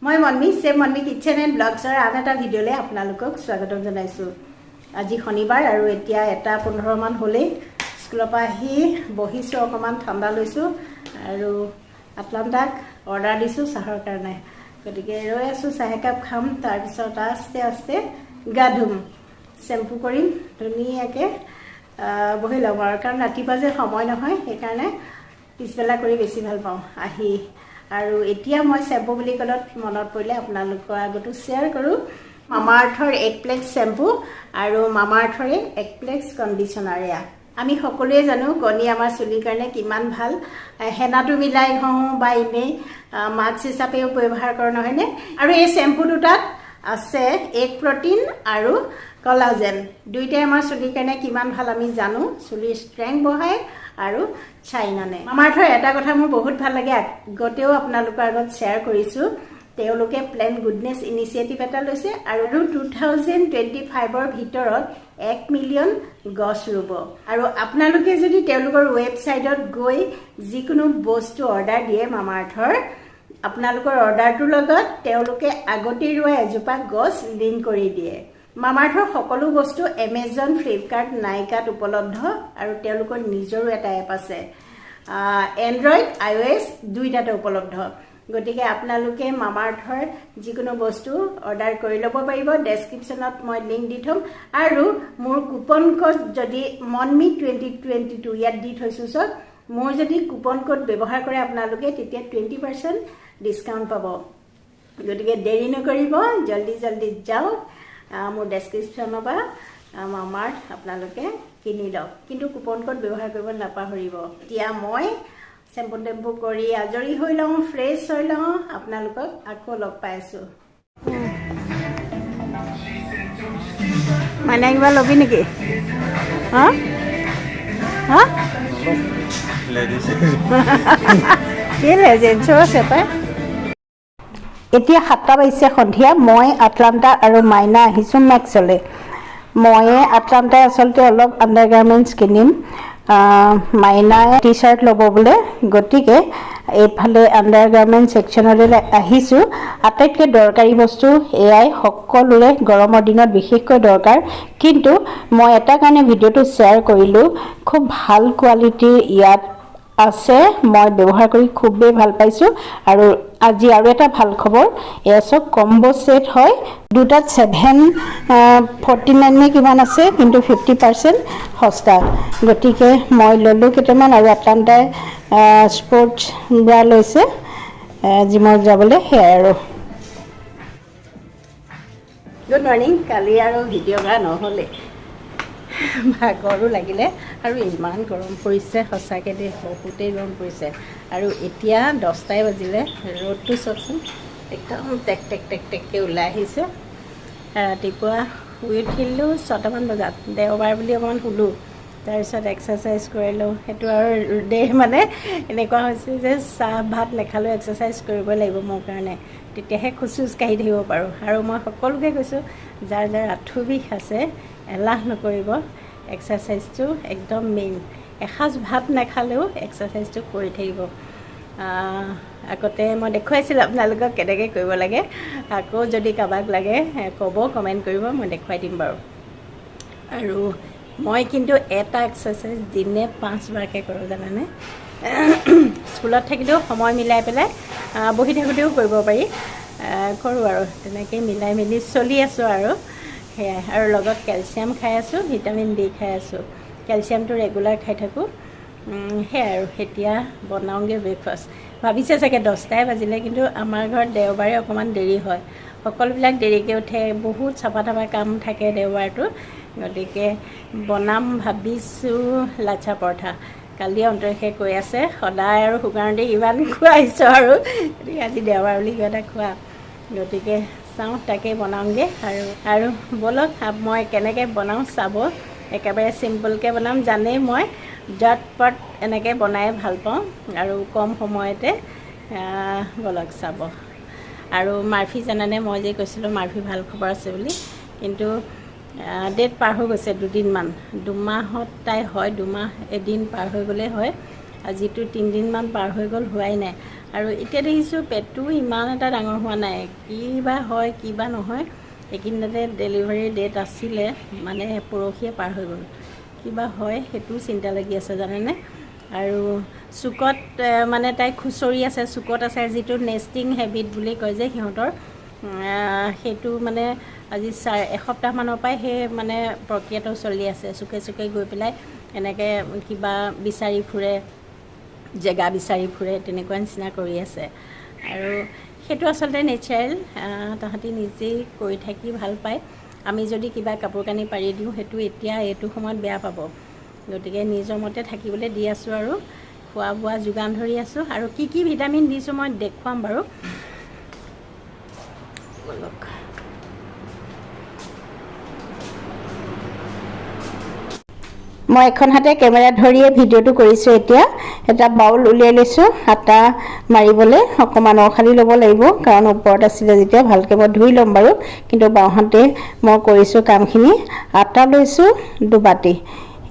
মই Monmi kitchen and ব্লগছৰ আন এটা ভিডিঅ'লৈ আপোনালোকক স্বাগতম জনাইছোঁ। আজি শনিবাৰ আৰু এতিয়া 1:15 মান হ'লেই স্কুলৰ পৰা আহি বহিছোঁ, অকণমান ঠাণ্ডা লৈছোঁ আৰু আটলাণ্টাক অৰ্ডাৰ দিছোঁ চাহৰ কাৰণে। গতিকে ৰৈ আছোঁ, চাহ একাপ খাম, তাৰপিছত আস্তে আস্তে গা ধুম, চেম্পু কৰিম, ধুনীয়াকৈ বহি ল'ম আৰু কাৰণ ৰাতিপুৱা যে সময় নহয়, সেইকাৰণে পিছবেলা কৰি বেছি ভাল পাওঁ আহি। আৰু এতিয়া মই চেম্পু বুলি ক'লত মনত পৰিলে আপোনালোকৰ আগতো শ্বেয়াৰ কৰোঁ মামাআৰ্থৰ এগপ্লেক্স চেম্পু আৰু মামাআৰ্থৰে এগপ্লেক্স কণ্ডিশ্যনাৰ। এয়া আমি সকলোৱে জানো কণী আমাৰ চুলিৰ কাৰণে কিমান ভাল, হেনাটো মিলাই ঘঁহোঁ বা এনেই মাস্ক হিচাপেও ব্যৱহাৰ কৰোঁ, নহয়নে? আৰু এই চেম্পু দুটাত আছে এগ প্ৰটিন আৰু কলাজেন, দুইটাই আমাৰ চুলিৰ কাৰণে কিমান ভাল আমি জানো, চুলিৰ ষ্ট্ৰেংথ বঢ়ায় আৰু চাইন আনে। মামাআৰ্থৰ এটা কথা মোৰ বহুত ভাল লাগে, আগতেও আপোনালোকৰ আগত শ্বেয়াৰ কৰিছোঁ, তেওঁলোকে প্লেন গুডনেছ ইনিচিয়েটিভ এটা লৈছে আৰু 2025ৰ ভিতৰত 1 মিলিয়ন গছ ৰুব। আৰু আপোনালোকে যদি তেওঁলোকৰ ৱেবছাইটত গৈ যিকোনো বস্তু অৰ্ডাৰ দিয়ে মামাআৰ্থৰ, আপোনালোকৰ অৰ্ডাৰটোৰ লগত তেওঁলোকে আগতেই ৰোৱা এজোপা গছ লিংক কৰি দিয়ে। মামাআৰ্থৰ সকলো বস্তু এমেজন, ফ্লিপকাৰ্ট, নাইকাত উপলব্ধ আৰু তেওঁলোকৰ নিজৰো এটা এপ আছে, এণ্ড্ৰইড, iOS দুইটাতে উপলব্ধ। গতিকে আপোনালোকে মামাআৰ্থৰ যিকোনো বস্তু অৰ্ডাৰ কৰি ল'ব পাৰিব। ডেছক্ৰিপশ্যনত মই লিংক দি থ'ম আৰু মোৰ কুপন কোড যদি MONMI2022 ইয়াত দি থৈছোঁ, চব মোৰ যদি কুপন কোড ব্যৱহাৰ কৰে আপোনালোকে, তেতিয়া 20% ডিছকাউণ্ট পাব। গতিকে দেৰি নকৰিব, জল্দি জল্দি যাওক, মোৰ ডেছক্ৰিপশ্যনৰ পৰা মামাআৰ্থ আপোনালোকে কিনি লওক, কিন্তু কুপন কোড ব্যৱহাৰ কৰিব নাপাহৰিব। এতিয়া মই চেম্পু টেম্পু কৰি আজৰি হৈ লওঁ, ফ্ৰেছ হৈ লওঁ, আপোনালোকক আকৌ লগ পাই আছোঁ। মানে কিবা ল'বি নেকি? হা হা কি লেজেঞ্চো আছে পাই। এতিয়া 7টা বাজিছে সন্ধিয়া। মই আটলাণ্টা আৰু মাইনা আহিছোঁ মেক্সলৈ। মই আটলাণ্টাই আচলতে অলপ আণ্ডাৰ গাৰ্মেণ্টছ কিনিম, মাইনাই টি চাৰ্ট ল'ব বোলে, গতিকে এইফালে আণ্ডাৰ গাৰ্মেণ্ট ছেকশ্যনলৈ আহিছোঁ। আটাইতকৈ দৰকাৰী বস্তু এয়াই, সকলোৰে গৰমৰ দিনত বিশেষকৈ দৰকাৰ, কিন্তু মই এটা কাৰণে ভিডিঅ'টো শ্বেয়াৰ কৰিলোঁ, খুব ভাল কোৱালিটিৰ ইয়াত আছে, মই ব্যৱহাৰ কৰি খুবেই ভাল পাইছোঁ। আৰু আজি আৰু এটা ভাল খবৰ, এয়া চব কম্বো ছেট হয়, দুটাত 749 নে কিমান আছে, কিন্তু 50% সস্তা। গতিকে মই ল'লোঁ কেইটামান আৰু আটলাণ্টাই স্পৰ্টছ ব্ৰা লৈছে জিমত যাবলৈ, সেয়াই আৰু। Good morning. কালি আৰু ভিডিঅ' কৰা নহ'লে, ভাগৰো লাগিলে আৰু ইমান গৰম পৰিছে, সঁচাকৈ দেই বহুতেই গৰম পৰিছে। আৰু এতিয়া 10টাই বাজিলে, ৰ'দটো চাওকচোন একদম টেক টেক টেক টেককৈ ওলাই আহিছে। ৰাতিপুৱা শুই উঠিলোঁ 6টামান বজাত, দেওবাৰ বুলি অকণমান শুলোঁ, তাৰপিছত এক্সাৰচাইজ কৰিলোঁ। সেইটো আৰু মানে এনেকুৱা হৈছে যে চাহ ভাত নেখালেও এক্সাৰচাইজ কৰিবই লাগিব মোৰ কাৰণে, তেতিয়াহে খোজ কাঢ়ি থাকিব পাৰোঁ। আৰু মই সকলোকে কৈছোঁ, যাৰ যাৰ আঁঠু বিষ আছে এলাহ নকৰিব, এক্সাৰচাইজটো একদম মেইন। এসাঁজ ভাত নাখালেও এক্সাৰচাইজটো কৰি থাকিব। আগতে মই দেখুৱাইছিলোঁ আপোনালোকক কেনেকৈ কৰিব লাগে, আকৌ যদি কাৰোবাক লাগে ক'ব, কমেণ্ট কৰিব, মই দেখুৱাই দিম বাৰু। আৰু মই কিন্তু এটা এক্সাৰচাইজ দিনে 5 বাৰকৈ কৰোঁ, জানেনে? স্কুলত থাকিলেও সময় মিলাই পেলাই, বহি থাকোঁতেও কৰিব পাৰি, কৰোঁ আৰু তেনেকৈ মিলাই মেলি চলি আছোঁ আৰু সেয়াই। আৰু লগত কেলচিয়াম খাই আছোঁ, ভিটামিন ডি খাই আছোঁ, কেলচিয়ামটো ৰেগুলাৰ খাই থাকোঁ, সেয়াই। আৰু এতিয়া বনাওঁগৈ ব্ৰেকফাষ্ট। ভাবিছে চাগে 10টাই বাজিলে, কিন্তু আমাৰ ঘৰত দেওবাৰে অকণমান দেৰি হয়, সকলোবিলাক দেৰিকৈ উঠে, বহুত চাফা তাফা কাম থাকে দেওবাৰটো। গতিকে বনাম ভাবিছোঁ লাচ্ছা পৰঠা। কালি অন্তৰীষে কৈ আছে সদায় আৰু সুগাৰণি ইমান খুৱাইছোঁ, আৰু গতিকে আজি দেওবাৰ বুলি কিবা এটা খোৱা, গতিকে চাওঁ তাকেই বনাওঁগৈ। আৰু ব'লক মই কেনেকৈ বনাওঁ চাব, একেবাৰে চিম্পলকৈ বনাম, জানেই মই ঝটপট এনেকৈ বনাই ভাল পাওঁ আৰু কম সময়তে। ব'লক চাব। আৰু মাৰ্ফি জানানে, মই যে কৈছিলোঁ মাৰ্ফি ভাল খবৰ আছে বুলি, কিন্তু ডেট পাৰ হৈ গৈছে 2 দিনমান, 2 মাহত তাই হয়, 2 মাহ এদিন পাৰ হৈ গ'লে হয়। আজিতো 3 দিনমান পাৰ হৈ গ'ল, হোৱাই নাই। আৰু এতিয়া দেখিছোঁ পেটটো ইমান এটা ডাঙৰ হোৱা নাই, কিবা হয় কিবা নহয়। এইকেইদিনতে ডেলিভাৰী ডেট আছিলে, মানে পৰহিয়ে পাৰ হৈ গ'ল, কিবা হয় সেইটো চিন্তা লাগি আছে জানেনে। আৰু চুকত মানে তাই খুচৰি আছে, চুকত আছে, যিটো নেষ্টিং হেবিট বুলি কয় যে সিহঁতৰ, সেইটো মানে আজি এসপ্তাহমানৰ পৰাই সেই মানে প্ৰক্ৰিয়াটো চলি আছে। চুকে চুকে গৈ পেলাই এনেকৈ কিবা বিচাৰি ফুৰে, জেগা বিচাৰি ফুৰে, তেনেকুৱা নিচিনা কৰি আছে। আৰু সেইটো আচলতে নেচাৰেল, তাহাঁতি নিজেই কৰি থাকি ভাল পায়। আমি যদি কিবা কাপোৰ কানি পাৰি দিওঁ সেইটো এতিয়া এইটো সময়ত বেয়া পাব। গতিকে নিজৰ মতে থাকিবলৈ দি আছোঁ আৰু খোৱা বোৱা যোগান ধৰি আছোঁ। আৰু কি কি ভিটামিন দিছোঁ মই দেখুৱাম বাৰু। মই এখন হাতে কেমেৰা ধৰিয়ে ভিডিঅ'টো কৰিছোঁ। এতিয়া এটা বাউল উলিয়াই লৈছোঁ আটা মাৰিবলৈ। অকণমান অখালি ল'ব লাগিব, কাৰণ ওপৰত আছিলে যেতিয়া। ভালকৈ মই ধুই ল'ম বাৰু, কিন্তু বাওঁহাতে মই কৰিছোঁ কামখিনি। আটা লৈছোঁ 2 বাটি,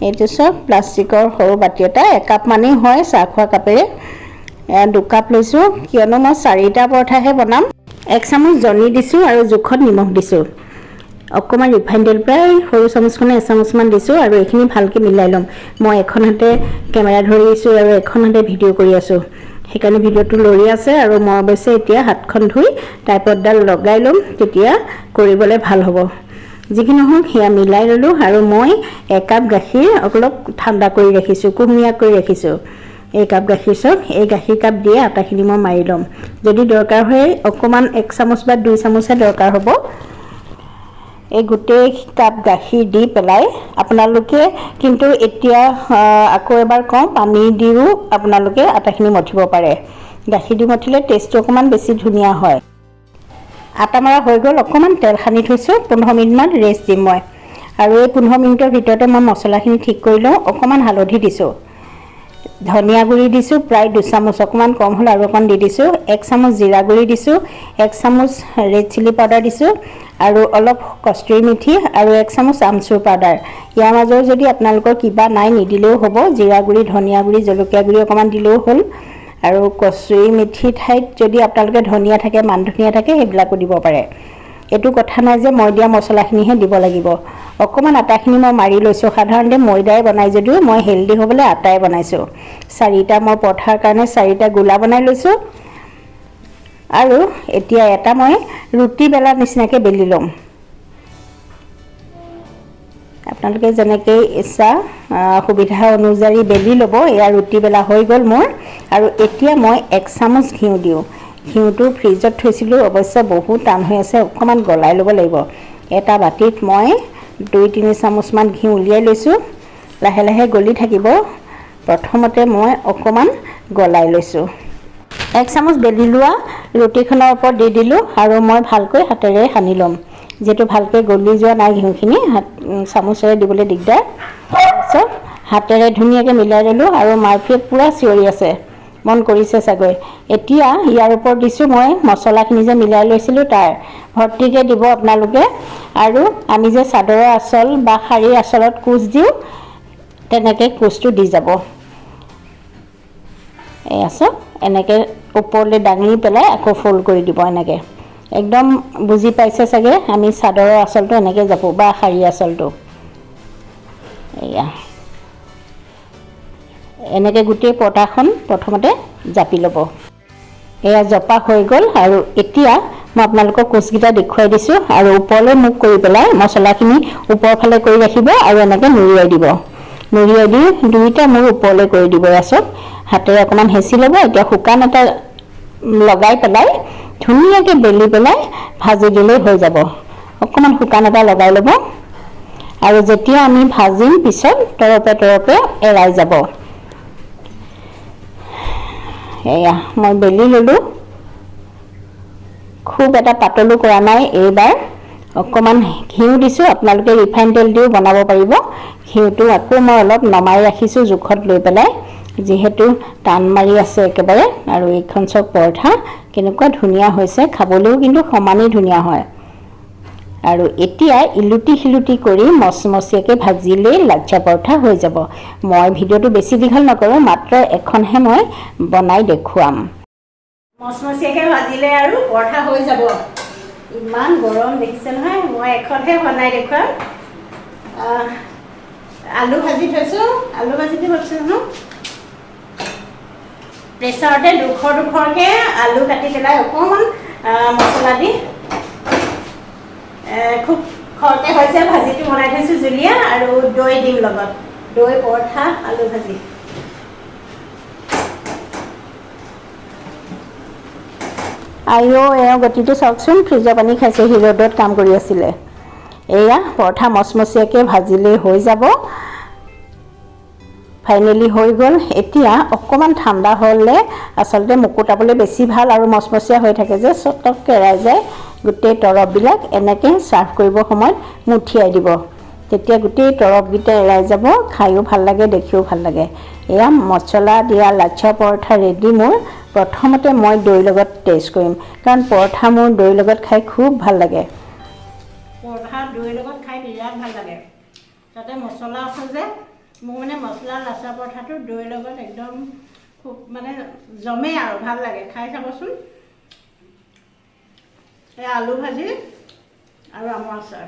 এইটো চব প্লাষ্টিকৰ সৰু বাটি এটা, 1 কাপ মানেই হয় চাহ খোৱা কাপেৰে। 2 কাপ লৈছোঁ, কিয়নো মই 4টা পৰঠাহে বনাম। 1 চামুচ জনি দিছোঁ আৰু জোখত নিমখ দিছোঁ। অকণমান ৰিফাইন তেল প্ৰায় সৰু চামুচখনে 1 চামুচমান দিছোঁ। আৰু এইখিনি ভালকৈ মিলাই ল'ম। মই এখন হাতে কেমেৰা ধৰি আছোঁ আৰু এখন হাতে ভিডিঅ' কৰি আছোঁ, সেইকাৰণে ভিডিঅ'টো লৰি আছে। আৰু মই অৱশ্যে এতিয়া হাতখন ধুই ট্ৰাইপডডাল লগাই ল'ম, তেতিয়া কৰিবলৈ ভাল হ'ব। যিকি নহওক সেয়া মিলাই ল'লোঁ। আৰু মই 1 কাপ গাখীৰ অলপ ঠাণ্ডা কৰি ৰাখিছোঁ, কুহুমীয়া কৰি ৰাখিছোঁ। 1 কাপ গাখীৰ চাওক, এই গাখীৰ কাপ দিয়ে আটাখিনি মই মাৰি ল'ম। যদি দৰকাৰ হয় অকণমান 1 চামুচ বা 2 চামুচহে দৰকাৰ হ'ব। এই গোটেই কাপ গাখীৰ দি পেলাই আপোনালোকে কিন্তু এতিয়া আকৌ এবাৰ কওঁ, পানী দিও আপোনালোকে আটাখিনি মঠিব পাৰে। গাখীৰ দি মঠিলে টেষ্টটো অকণমান বেছি ধুনীয়া হয়। আটা মৰা হৈ গ'ল, অকণমান তেল সানি থৈছোঁ, 15 মিনিটমান ৰেষ্ট দিম মই। আৰু এই 15 মিনিটৰ ভিতৰতে মই মছলাখিনি ঠিক কৰি লওঁ। অকণমান হালধি দিছোঁ, ধনিয়া গুড়ি দিছোঁ প্ৰায় 2 চামুচ, অকণমান কম হ'ল আৰু অকণ দি দিছোঁ। 1 চামুচ জিৰা গুড়ি দিছোঁ, 1 চামুচ ৰেড চিলি পাউডাৰ দিছোঁ, আৰু অলপ কষ্টুৰি মেথি, আৰু 1 চামুচ আমচুৰ পাউডাৰ। ইয়াৰ মাজৰ যদি আপোনালোকৰ কিবা নাই নিদিলেও হ'ব, জিৰা গুড়ি, ধনিয়া গুড়ি, জলকীয়া গুড়ি অকণমান দিলেও হ'ল। আৰু কষ্টুৰি মেথি ঠাইত যদি আপোনালোকে ধনিয়া থাকে, মান ধনিয়া থাকে, সেইবিলাকো দিব পাৰে। এইটো কথা নাই যে মই দিয়া মছলাখিনিহে দিব লাগিব। অকণমান আটাখিনি মই মাৰি লৈছোঁ। সাধাৰণতে ময়দাই বনাই যদিও মই হেল্ডি হ'বলৈ আটাই বনাইছোঁ। 4টা মই পৰঠাৰ কাৰণে 4টা গোলা বনাই লৈছোঁ। আৰু এতিয়া এটা মই ৰুটি বেলাৰ নিচিনাকৈ বেলি ল'ম। আপোনালোকে যেনেকৈ ইচ্ছা সুবিধা অনুযায়ী বেলি ল'ব। এয়া ৰুটি বেলা হৈ গ'ল মোৰ। আৰু এতিয়া মই 1 চামুচ ঘিউ দিওঁ। ঘিউটো ফ্ৰিজত থৈছিলোঁ, অৱশ্যে বহুত টান হৈ আছে, অকণমান গলাই ল'ব লাগিব। এটা বাতিত মই 2-3 চামুচমান ঘিউ উলিয়াই লৈছোঁ। লাহে লাহে গলি থাকিব। প্ৰথমতে মই অকণমান গলাই লৈছোঁ। 1 চামুচ বেলি লোৱা ৰুটিখনৰ ওপৰত দি দিলোঁ, আৰু মই ভালকৈ হাতেৰে সানি ল'ম। যিহেতু ভালকৈ গলি যোৱা নাই ঘিউখিনি, চামুচেৰে দিবলৈ দিগদাৰ। তাৰপিছত হাতেৰে ধুনীয়াকৈ মিলাই ল'লোঁ। আৰু মাৰফিয়ে পূৰা চিঞৰি আছে, মন কৰিছে চাগৈ। এতিয়া ইয়াৰ ওপৰত দিছোঁ মই মছলাখিনি যে মিলাই লৈছিলোঁ তাৰ, ভৰ্তিকৈ দিব আপোনালোকে। আৰু আমি যে চাদৰৰ আঁচল বা শাৰীৰ আঁচলত কুচ দিওঁ, তেনেকৈ কুচটো দি যাব। এয়া চাওক, এনেকৈ ওপৰলৈ দাঙি পেলাই আকৌ ফ'ল্ড কৰি দিব। এনেকৈ একদম বুজি পাইছে চাগে, আমি চাদৰৰ আঁচলটো এনেকৈ জাপোঁ বা শাৰী আঁচলটো। এয়া এনেকৈ গোটেই পৰ্দাখন প্ৰথমতে জাপি ল'ব। এয়া জপা হৈ গ'ল। আৰু এতিয়া মই আপোনালোকক কোচকেইটা দেখুৱাই দিছোঁ। আৰু ওপৰলৈ মুখ কৰি পেলাই মছলাখিনি ওপৰৰ ফালে কৰি ৰাখিব, আৰু এনেকৈ নুৰিয়াই দিব। নুৰিয়াই দি 2টা মূৰ ওপৰলৈ কৰি দিব। এয়া চাওক, হাতেৰে অকণমান হেঁচি ল'ব। এতিয়া শুকান এটা লগাই পেলাই ধুনীয়াকৈ বেলি পেলাই ভাজি দিলেই হৈ যাব। অকণমান শুকান এটা লগাই ল'ব, আৰু যেতিয়া আমি ভাজিম পিছত তৰপে তৰপে এৰাই যাব। এয়া মই বেলি ল'লোঁ। খুব এটা পাতলো কৰা নাই এইবাৰ। অকণমান ঘিউ দিছোঁ, আপোনালোকে ৰিফাইন তেল দিও বনাব পাৰিব। ঘিউটো আকৌ মই অলপ নমাই ৰাখিছোঁ জোখত লৈ পেলাই, যিহেতু টান মাৰি আছে একেবাৰে। আৰু এইখন চব পৰঠা কেনেকুৱা ধুনীয়া হৈছে, খাবলৈও কিন্তু সমানেই ধুনীয়া হয়। আৰু এতিয়া ইলুটি শিলুটি কৰি মচমচীয়াকৈ ভাজিলেই লাচ্ছা পৰঠা হৈ যাব। মই ভিডিঅ'টো বেছি দীঘল নকৰোঁ, মাত্ৰ এখনহে মই বনাই দেখুৱাম। মচমচীয়াকৈ ভাজিলে আৰু পৰঠা হৈ যাব। ইমান গৰম দেখিছে নহয়, মই এখনহে বনাই দেখুৱাম। আলু ভাজি থৈছোঁ, আলু ভাজিটো ভাবিছোঁ ন প্ৰেছাৰতে দুখৰকৈ আলু কাটি পেলাই অকণমান মছলা দি খুব খৰকৈ হৈছে ভাজিটো বনাই থৈছোঁ জুলীয়া, আৰু দৈ দিম লগত, দৈ পৰঠা আলু ভাজি। আইঅ' এওঁ গতিটো চাওকচোন, ফ্ৰিজৰ পানী খাইছে, সি ৰ'দত কাম কৰি আছিলে। এয়া পৰঠা মচমচীয়াকৈ ভাজিলেই হৈ যাব। ফাইনেলি হৈ গ'ল। এতিয়া অকণমান ঠাণ্ডা হ'লে আচলতে মুকুতাবলৈ বেছি ভাল, আৰু মচমচীয়া হৈ থাকে যে চটককৈ এৰাই যায় গোটেই তৰপবিলাক। এনেকৈ ছাৰ্ভ কৰিবৰ সময়ত মুঠিয়াই দিব, তেতিয়া গোটেই তৰপকেইটা এৰাই যাব, খায়ো ভাল লাগে, দেখিও ভাল লাগে। এয়া মছলা দিয়া লাচ্ছা পৰঠা ৰেডি মোৰ। প্ৰথমতে মই দৈৰ লগত টেষ্ট কৰিম, কাৰণ পৰঠা মোৰ দৈৰ লগত খাই খুব ভাল লাগে। পৰঠা দৈৰ লগত খাই বিৰাট ভাল লাগে, তাতে মছলা আছে যে। মোৰ মানে মছলা লাচ্ছা পৰঠাটো দৈৰ লগত একদম খুব মানে জমে আৰু ভাল লাগে, খাই চাবচোন। এই আলু ভাজি আৰু আমৰ আচাৰ,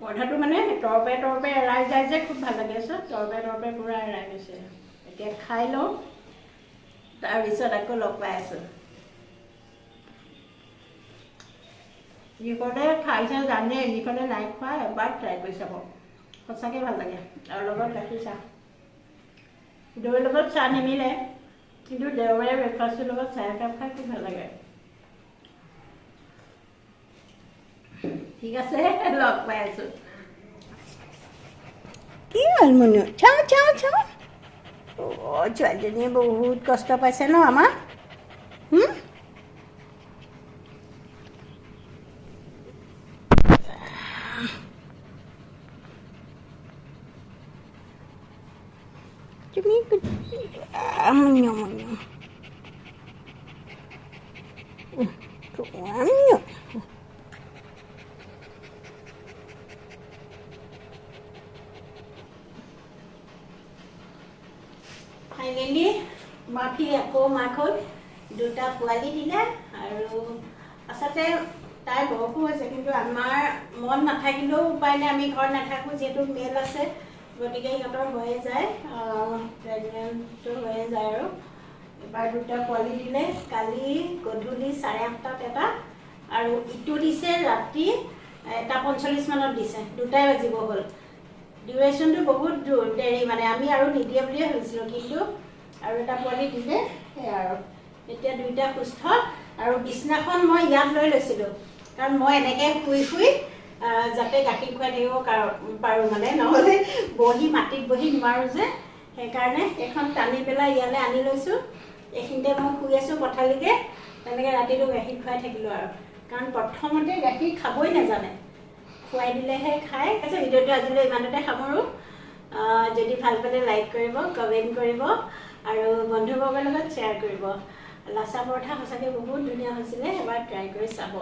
পৰঠাটো মানে তৰপে তৰপে এৰাই যায় যে খুব ভাল লাগি আছে, তৰপে তৰপে পূৰা এৰাই গৈছে। এতিয়া খাই লওঁ, তাৰপিছত আকৌ লগ পাই আছোঁ। যিকণে খাইছে জানে, যিকণে নাই খোৱা এবাৰ ট্ৰাই কৰি চাব, সঁচাকৈ ভাল লাগে। আৰু লগত গাখীৰ চাহ, দৈৰ লগত চাহ নিমিলে, কিন্তু দেওবাৰে ব্ৰেকফাষ্টৰ লগত চাহ একাপ খাই খুব ভাল লাগে। ঠিক আছে, লগ পাই আছোঁ। কি হ'ল মুনু? চাওঁ চাওঁ চাওঁ। অ' ছোৱালীজনীয়ে বহুত কষ্ট পাইছে ন আমাৰ। তুমি মুনু মুনু ফাইনেলি মাফি আকৌ মাক হ'ল, দুটা পোৱালি দিলে। আৰু আচলতে তাই বয়সো হৈছে, কিন্তু আমাৰ মন নাথাকিলেও উপায় নাই, আমি ঘৰত নাথাকোঁ যিহেতু মেল আছে, গতিকে সিহঁতৰ হৈয়ে যায়, প্ৰেগনেণ্টটো হৈয়ে যায়। আৰু এবাৰ দুটা পোৱালি দিলে, কালি গধূলি 8:30 এটা, আৰু ইটো দিছে ৰাতি 1:45 দিছে, 2টাই বাজিব হ'ল। ডিউৰেশ্যনটো বহুত দেৰি, মানে আমি আৰু নিদিয়ে বুলিয়ে ভাবিছিলোঁ, কিন্তু আৰু এটা পোৱালি দিলে। সেয়া আৰু এতিয়া দুইটা সুস্থ। আৰু বিছনাখন মই ইয়াত লৈ লৈছিলোঁ, কাৰণ মই এনেকৈ শুই শুই যাতে গাখীৰ খুৱাই থাকিব পাৰোঁ, মানে নহ'লে মাটিত বহি নোৱাৰোঁ যে, সেইকাৰণে এইখন টানি পেলাই ইয়ালৈ আনি লৈছোঁ। এইখিনিতে মই শুই আছোঁ পথালিকৈ, তেনেকৈ ৰাতিটো গাখীৰ খুৱাই থাকিলোঁ। আৰু কাৰণ প্ৰথমতে গাখীৰ খাবই নাজানে, খুৱাই দিলেহে খায়। ভিডিঅ'টো আজিলৈ ইমানতে সামৰোঁ। যদি ভাল পালে লাইক কৰিব, কমেণ্ট কৰিব, আৰু বন্ধুবৰ্গৰ লগত শ্বেয়াৰ কৰিব। লাচ্ছা পৰঠা সঁচাকৈ বহুত ধুনীয়া হৈছিলে, এবাৰ ট্ৰাই কৰি চাব।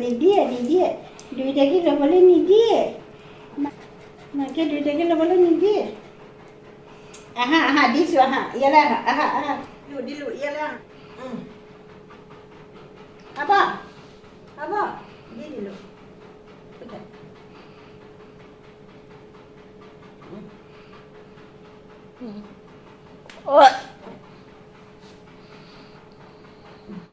নিদিয়ে নিদিয়ে, দুইটাকে ল'বলৈ নিদিয়ে, মাকে দুইটাকে ল'বলৈ নিদিয়ে। আহা আহা, দিছোঁ আহা, ইয়ালৈ আহা, আহা আহা, দিলোঁ ইয়ালৈ আহা। হ'ব হ'ব, দি দিলোঁ। অ'